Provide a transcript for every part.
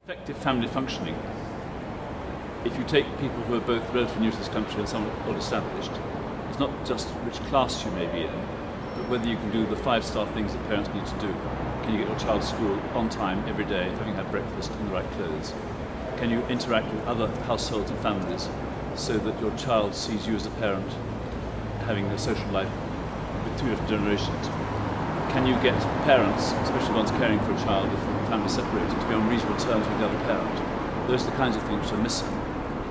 Effective family functioning, if you take people who are both relatively new to this country and somewhat well established, it's not just which class you may be in, but whether you can do the five-star things that parents need to do. Can you get your child to school on time every day, having had breakfast in the right clothes? Can you interact with other households and families so that your child sees you as a parent having a social life with two different generations? Can you get parents, especially ones caring for a child if the family is separated, to be on reasonable terms with the other parent? Those are the kinds of things which are missing.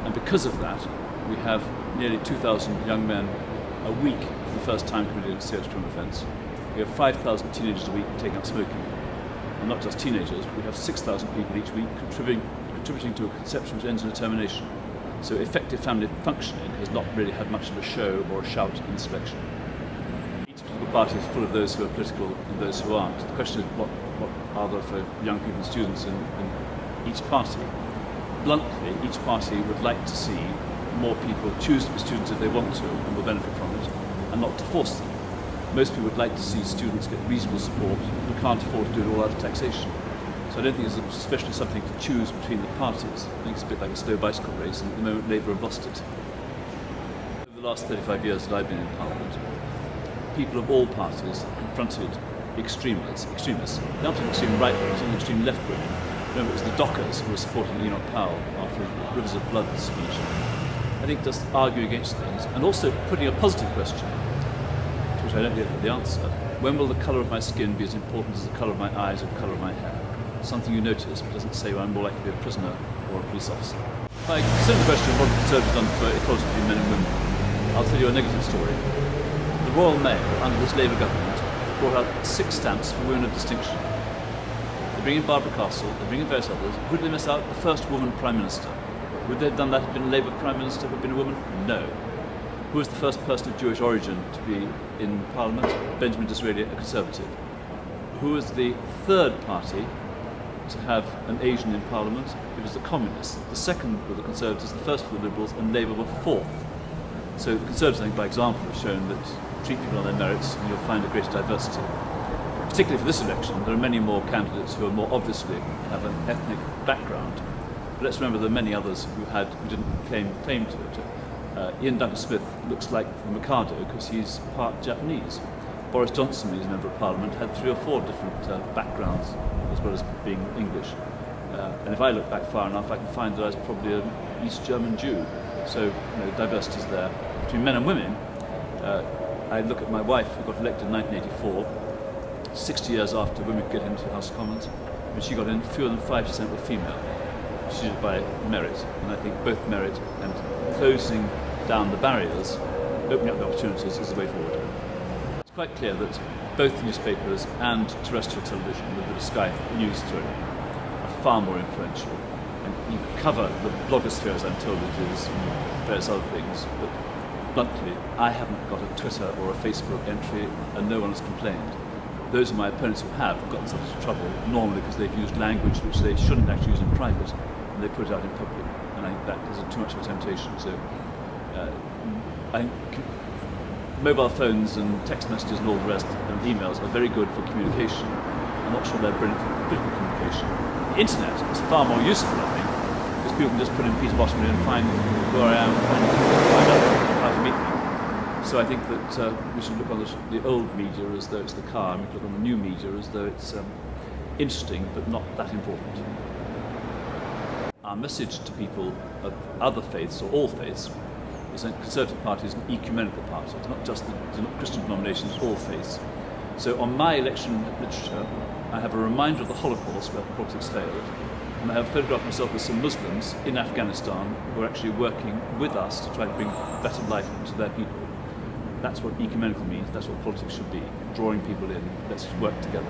And because of that, we have nearly 2,000 young men a week for the first time committing a serious criminal offence. We have 5,000 teenagers a week taking up smoking. And not just teenagers, we have 6,000 people each week contributing to a conception which ends in a termination. So effective family functioning has not really had much of a show or a shout in this election. Each political party is full of those who are political and those who aren't. The question is what are there for young people and students in each party? Bluntly, each party would like to see more people choose to be students if they want to and will benefit from it, and not to force them. Most people would like to see students get reasonable support who can't afford to do it all out of taxation. So I don't think it's especially something to choose between the parties. I think it's a bit like a slow bicycle race, and at the moment Labour have lost it. Over the last 35 years that I've been in Parliament, people of all parties confronted extremists. They aren't an extreme right wing, it's an extreme left wing. Remember, it was the Dockers who were supporting Enoch Powell after Rivers of Blood speech. I think just arguing against things, and also putting a positive question, to which I don't yet have the answer. When will the colour of my skin be as important as the colour of my eyes or the colour of my hair? Something you notice, but doesn't say I'm more likely to be a prisoner or a police officer. If I consider the question of what the Conservatives have done for equality between men and women, I'll tell you a negative story. The Royal Mail, under this Labour government, brought out 6 stamps for women of distinction. They bring in Barbara Castle, they bring in various others. Who did they miss out? The first woman Prime Minister. Would they have done that if been a Labour Prime Minister who had been a woman? No. Who was the first person of Jewish origin to be in Parliament? Benjamin Disraeli, a Conservative. Who was the third party to have an Asian in Parliament? It was the Communists. The second were the Conservatives, the first were the Liberals, and Labour were fourth. So the Conservatives, I think, by example, have shown that treat people on their merits and you'll find a greater diversity. Particularly for this election, there are many more candidates who are more obviously have an ethnic background. But let's remember there are many others who didn't claim to it. Ian Duncan-Smith looks like the Mikado because he's part Japanese. Boris Johnson, who's a member of Parliament, had 3 or 4 different backgrounds as well as being English. And if I look back far enough, I can find that I was probably an East German Jew. So diversity is there. Between men and women, I look at my wife, who got elected in 1984, 60 years after women could get into the House of Commons. When she got in, fewer than 5% were female. She did it by merit, and I think both merit and closing down the barriers, opening up the opportunities is the way forward. It's quite clear that both newspapers and terrestrial television, with the Sky News through it, are far more influential. And you cover the blogosphere, as I'm told it is, and various other things, but bluntly, I haven't got a Twitter or a Facebook entry, and no one has complained. Those of my opponents who have got themselves into trouble, normally because they've used language which they shouldn't actually use in private, and they put it out in public. And I think that is too much of a temptation. So I think mobile phones and text messages and all the rest, and emails are very good for communication. I'm not sure they're brilliant for political communication. The internet is far more useful, I think, because people can just put in Peter Bottomley and find who I am and find out how to meet me. So I think that we should look on the old media as though it's the car, and we should look on the new media as though it's interesting but not that important. Our message to people of other faiths, or all faiths, is that the Conservative Party is an ecumenical party. It's not just the Christian denominations, all faiths. So on my election literature, I have a reminder of the Holocaust where politics failed, and I have photographed myself with some Muslims in Afghanistan who are actually working with us to try to bring better life into their people. That's what ecumenical means, that's what politics should be, drawing people in, let's work together.